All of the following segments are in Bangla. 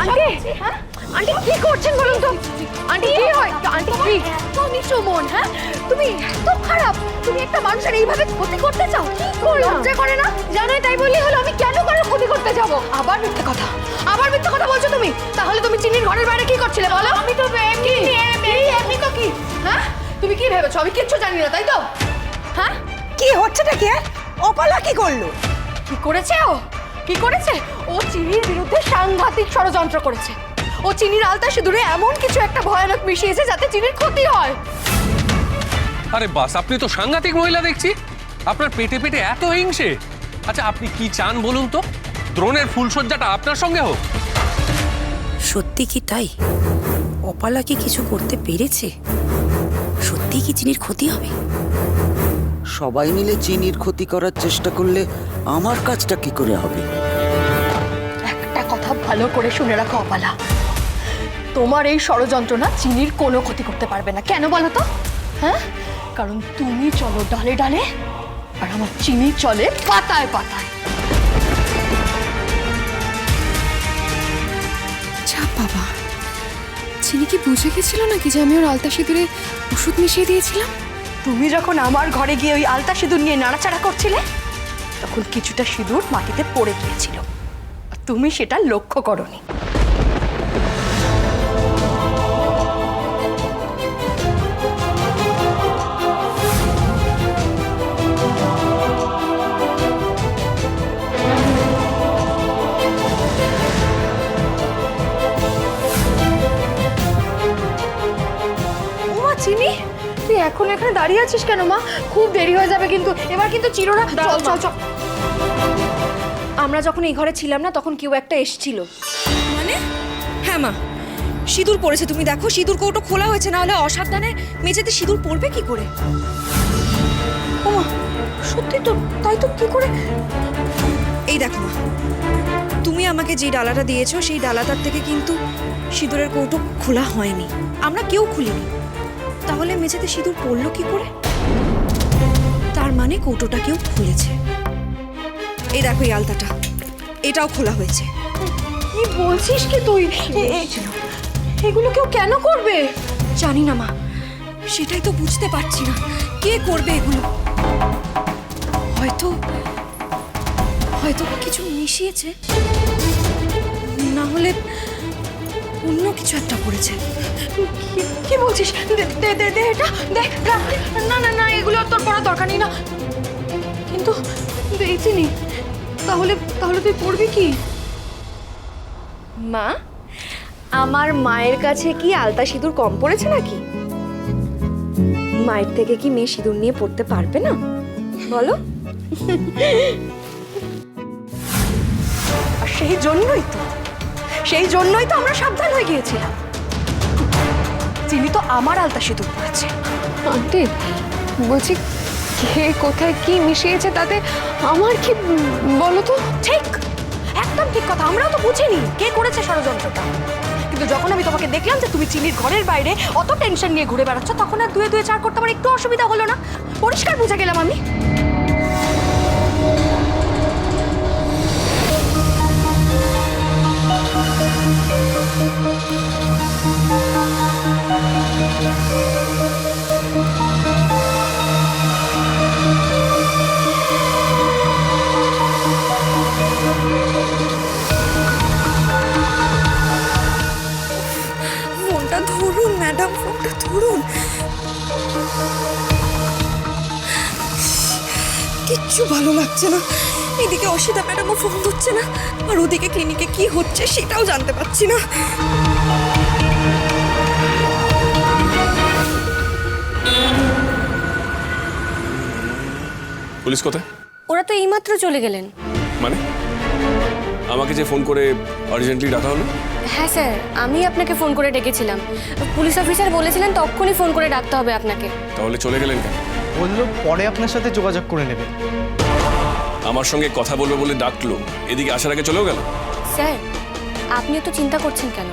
আন্টি আন্টি কি করছেন বলুন তো? আন্টি কি হয়? আন্টি কি এত নিচু মন? হ্যাঁ, তুমি এত খারাপ, তুমি একটা মানুষের এইভাবে ক্ষতি করতে চাও? কি করলাম? লজ্জা করে না? জানোই তাই বললি হলো, আমি কেন কারোর ক্ষতি করতে যাব? আবার মিথ্যে কথা, আবার মিথ্যে কথা বলছো তুমি। তাহলে তুমি চিনির ঘরের বাইরে কি করছিলে বলো? আমি তো এমনি তো কি, হ্যাঁ তুমি কি ভেবেছো আমি কিচ্ছু জানি না, তাই তো? হ্যাঁ, কি হচ্ছেটা কি? অপালা কি করলো? কি করেছে ও? কি করেছে ও? চিনির বিরুদ্ধে সাংঘাতিক ষড়যন্ত্র করেছে। ও চিনির আলতা সিঁদুরে এমন কিছু একটা ভয়ানক মিশিয়েছে যাতে চিনির ক্ষতি হয়। আরে বাস, আপনি তো সাংঘাতিক মহিলা দেখছি। আপনার পেটে পেটে এত হিংসে। আচ্ছা, আপনি কি চান বলুন তো? দ্রোণের ফুলসজ্জাটা আপনার সঙ্গে হোক? সত্যি কি তাই? অপালা কি কিছু করতে পেরেছে? সত্যি কি চিনির ক্ষতি হবে? সবাই মিলে চিনির ক্ষতি করার চেষ্টা করলে আমার কাজটা কি করে হবে? একটা কথা ভালো করে শুনে রাখো অপালা, তোমার এই ষড়যন্ত্র না চিনির কোনো ক্ষতি করতে পারবে না। কেন বলো তো? হ্যাঁ, কারণ তুমি চলো ডালে ডালে, আর আমার চিনি চলে পাতায় পাতায়। যা বাবা, চিনি কি বুঝে গেছিল নাকি যে আমি ওর আলতা সিঁদুরে ওষুধ মিশিয়ে দিয়েছিলাম? তুমি যখন আমার ঘরে গিয়ে ওই আলতা সিঁদুর নিয়ে নাড়াচাড়া করছিলে, তখন কিছুটা সিঁদুর মাটিতে পড়ে গিয়েছিল, আর তুমি সেটা লক্ষ্য করোনি। চিনি, তুই এখন এখানে দাঁড়িয়ে আছিস কেন মা? খুব দেরি হয়ে যাবে কিন্তু, এবার কিন্তু চিরোরা। চল চল চল। আমরা যখন এই ঘরে ছিলাম না তখন কেউ একটা এসেছিল। মানে? হ্যাঁ মা, সিঁদুর পড়েছে, তুমি দেখো সিঁদুর কৌটো খোলা হয়েছে, না হলে অসাবধানে মেঝেতে সিঁদুর পড়বে কি করে? ও মা, সত্যি তো তাই তো, কি করে? এই দেখো মা, তুমি আমাকে যে ডালাটা দিয়েছো সেই ডালাটার থেকে কিন্তু সিঁদুরের কৌটো খোলা হয়নি, আমরা কেউ খুলিনি। তাহলে মেঝেতে সিঁদুর পড়লো কি করে? তার মানে কৌটোটা কেউ খুলেছে। এই দেখো এই আলতাটা, এটাও খোলা হয়েছে। কি বলছিস কি তুই? এগুলো কেউ কেন করবে? জানি না মা, সেটাই তো বুঝতে পারছি না কে করবে এগুলো। হয়তো হয়তো কিছু মিশিয়েছে, না হলে অন্য কিছু একটা করেছে। কি বলছিস? দে দে দে দে এটা, দে। না না না, এগুলো তোর পড়ার দরকার নেই না। কিন্তু এই চিনি, তাহলে তাহলে তুই পড়বি কি? মা, আমার মায়ের কাছে কি আলতা সিঁদুর কম পড়েছে নাকি? মায়ের থেকে কি মেয়ে সিঁদুর নিয়ে পড়তে পারবে না বলো? আর সেই জন্যই তো আমরা সাবধান হয়ে গিয়েছিলাম। চিনি তো আমার আলতা সিঁদুর পড়েছে। আন্টি বলছি, কে কোথায় কি মিশিয়েছে তাতে আমার কি বলো তো? ঠিক, একদম ঠিক কথা। আমরাও তো বুঝিনি কে করেছে ষড়যন্ত্রটা, কিন্তু যখন আমি তোমাকে দেখলাম যে তুমি চিনির ঘরের বাইরে অত টেনশন নিয়ে ঘুরে বেড়াচ্ছ, তখন আর দুয়ে দুয়ে চার করতে আমার একটু অসুবিধা হলো না। পরিষ্কার বুঝে গেলাম আমি। ফোনটা ধরুন ম্যাডাম, ফোনটা ধরুন। কিচ্ছু ভালো লাগছে না। এদিকে অসিতা ম্যাডামও ফোন ধরছে না, আর ওদিকে ক্লিনিকে কি হচ্ছে সেটাও জানতে পারছি না। পুলিশ কোথায়? ওরা তো এইমাত্র চলে গেলেন। মানে আমাকে যে ফোন করে আর্জেন্টলি ডাকা হলো? হ্যাঁ স্যার, আমি আপনাকে ফোন করে ডেকেছিলাম। পুলিশ অফিসার বলেছিলেন তখনই ফোন করে ডাকতে হবে আপনাকে। তাহলে চলে গেলেন কেন? বললো পরে আপনার সাথে যোগাযোগ করে নেবে। আমার সঙ্গে কথা বলবে বলে ডাকলো, এদিকে আসার আগে চলেও গেল। স্যার, আপনি তো চিন্তা করছেন কেন?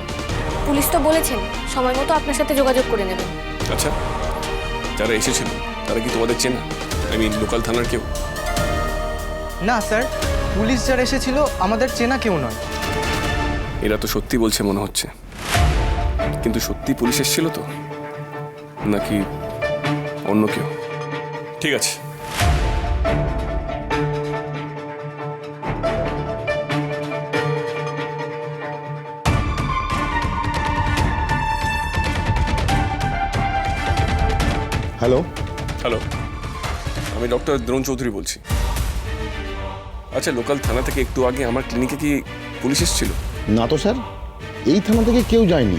পুলিশ তো বলেছেন সময় মতো আপনার সাথে যোগাযোগ করে নেবেন। আচ্ছা, যারা এসেছিল তারা কি তোমাদের চেনা? লোকাল থানার কেউ? না স্যার, পুলিশ যারা এসেছিল আমাদের চেনা কেউ নয়। এরা তো সত্যি বলছে মনে হচ্ছে, কিন্তু সত্যি পুলিশ এসেছিল তো, নাকি অন্য কেউ? ঠিক আছে, হ্যালো, হ্যালো, আমি ডক্টর দ্রোণ চৌধুরী বলছি। আচ্ছা, লোকাল থানা থেকে একটু আগে আমার ক্লিনিকে কি পুলিশ এসেছিল? না তো স্যার, এই থানা থেকে কেউ যায়নি,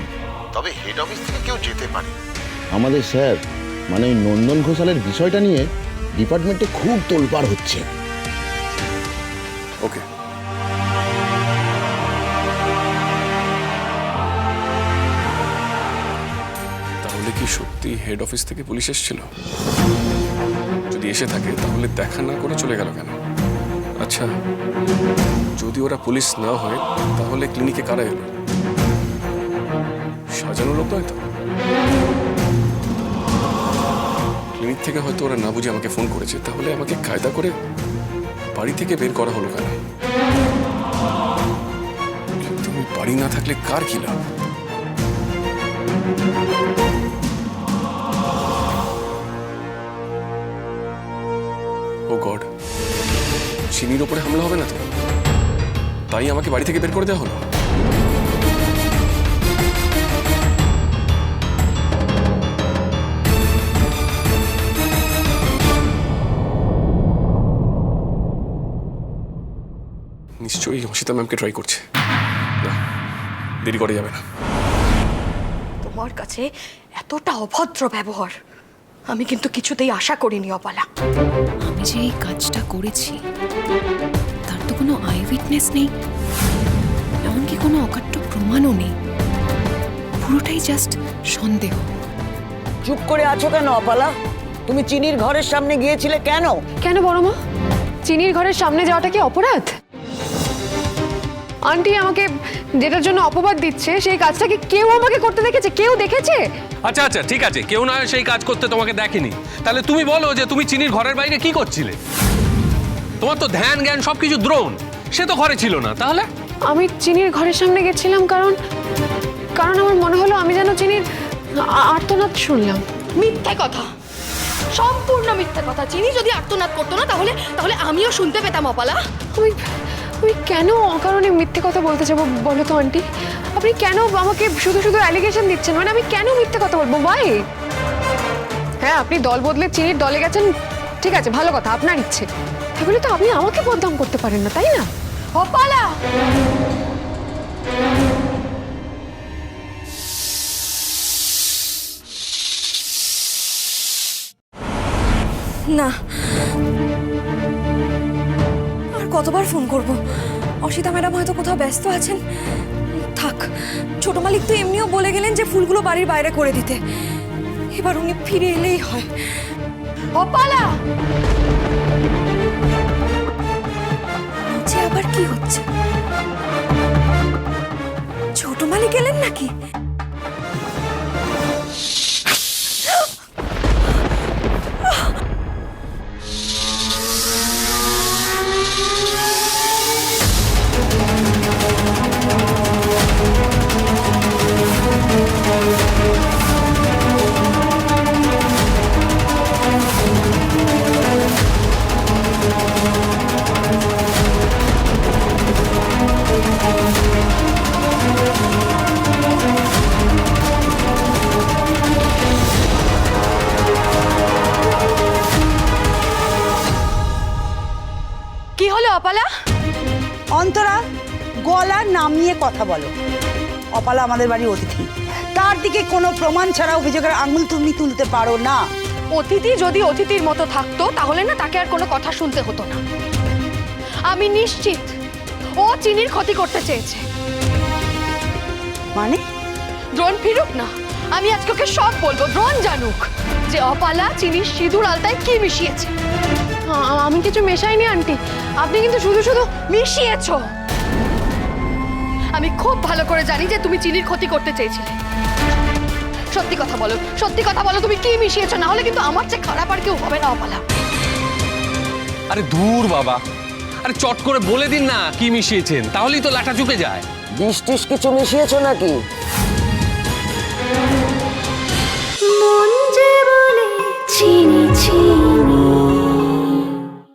তবে হেড অফিস থেকে কেউ যেতে পারে। আমাদের স্যার মানে ওই নন্দন ঘোষালের বিষয়টা নিয়ে ডিপার্টমেন্টে খুব তোলপাড় হচ্ছে। ওকে, তাহলে কি সত্যি হেড অফিস থেকে পুলিশ এসেছিল? যদি এসে থাকে তাহলে দেখা না করে চলে গেল কেন? আচ্ছা, যদি ওরা পুলিশ না হয় তাহলে ক্লিনিকে কারা এলো? সাজানো লোক নয় তো? ক্লিনিক থেকে হয়তো ওরা না বুঝে আমাকে ফোন করেছে, তাহলে আমাকে কায়দা করে বাড়ি থেকে বের করা হলো কেন? কিন্তু আমি বাড়ি না থাকলে কার কি লাভ? ও গড, চিনির ওপরে হামলা হবে না তো? তাই আমাকে বাড়ি থেকে বের করে দেওয়া হলো? নিশ্চয়ই অসিতা ম্যামকে ট্রাই করছে। না, দেরি করা যাবে না। তোমার কাছে এতটা অভদ্র ব্যবহার আমি কিন্তু কিছুতেই আশা করিনি অপালা। আমি যে এই কাজটা করেছি তার তো কোনো আই উইটনেস নেই, এমনকি কোনো অকাট্য প্রমাণও নেই, পুরোটাই জাস্ট সন্দেহ। চুপ করে আছো কেন অপালা? তুমি চিনির ঘরের সামনে গিয়েছিলে কেন? কেন বড় মা, চিনির ঘরের সামনে যাওয়াটা কি অপরাধ? আন্টি আমাকে যেটার জন্য অপবাদ দিচ্ছে সেই কাজটা কি কেউ আমাকে করতে দেখেছে? কেউ দেখেছে? আচ্ছা আচ্ছা, ঠিক আছে, কেউ না হয় সেই কাজ করতে তোমাকে দেখেনি, তাহলে তুমি বলো যে তুমি চিনির ঘরের বাইরে কি করছিলে? তোমার তো ধ্যান জ্ঞান সবকিছু দ্রোণ, সে তো ঘরে ছিল না। তাহলে আমি চিনির ঘরের সামনে গেছিলাম কারণ আমার মনে হলো আমি যেন চিনির আর্তনাদ শুনলাম। মিথ্যে কথা, সম্পূর্ণ মিথ্যে কথা। চিনি যদি আর্তনাদ করতো না তাহলে আমিও শুনতে পেতাম অপালা। আমি কেন অকারণে মিথ্যে কথা বলতে যাবো বলো তো আন্টি? আপনি কেন আমাকে শুধু শুধু অ্যালিগেশন দিচ্ছেন? মানে আমি কেন মিথ্যে কথা বলবো? ভাই, হ্যাঁ আপনি দল বদলে চিনির দলে গেছেন, ঠিক আছে, ভালো কথা, আপনার ইচ্ছে। তাহলে তো আপনি আমাকে বদনাম করতে পারেন না, তাই না? অপালা, না, আর কতবার ফোন করব? অসিতা ম্যাডাম হয়তো কোথাও ব্যস্ত আছেন। থাক, ছোট মালিক তো এমনিও বলে গেলেন যে ফুলগুলো বাড়ির বাইরে করে দিতে। এবার উনি ফিরে এলেই হয়। অপালা, যে আবার কি হচ্ছে? ছোট মালিক এলেন নাকি? কি হলো অপালা? অন্তরা, গলা নামিয়ে কথা বলো। অপালা আমাদের বাড়ির অতিথি, তার দিকে কোনো প্রমাণ ছাড়া অভিযোগের আঙুল তুমি তুলতে পারো না। অতিথি যদি অতিথির মতো থাকতো তাহলে না তাকে আর কোনো কথা শুনতে হতো না। আমি নিশ্চিত ও চিনির ক্ষতি করতে চেয়েছে। মানে? দ্রোণ ফিরুক না, আমি আজকে ওকে সব বলবো। দ্রোণ জানুক যে অপালা চিনির সিঁদুর আলতায় কি মিশিয়েছে। আমি কিছু মেশাইনি আন্টি, আপনি কিন্তু শুধু শুধু মিশিয়েছো। আমি খুব ভালো করে জানি যে তুমি চিনির ক্ষতি করতে চেয়েছিলে। সত্যি কথা বলো, সত্যি কথা বলো, তুমি কি মিশিয়েছো? না হলে কিন্তু আমার চেয়ে খারাপ আর কেউ হবে না অপালা। আরে দূর বাবা, আরে চট করে বলে দিন না কি মিশিয়েছেন, তাহলেই তো লাটা চুকে যায়। বিষ টিস কিছু মিশিয়েছো নাকি? মন যে বলে চিনি চিনি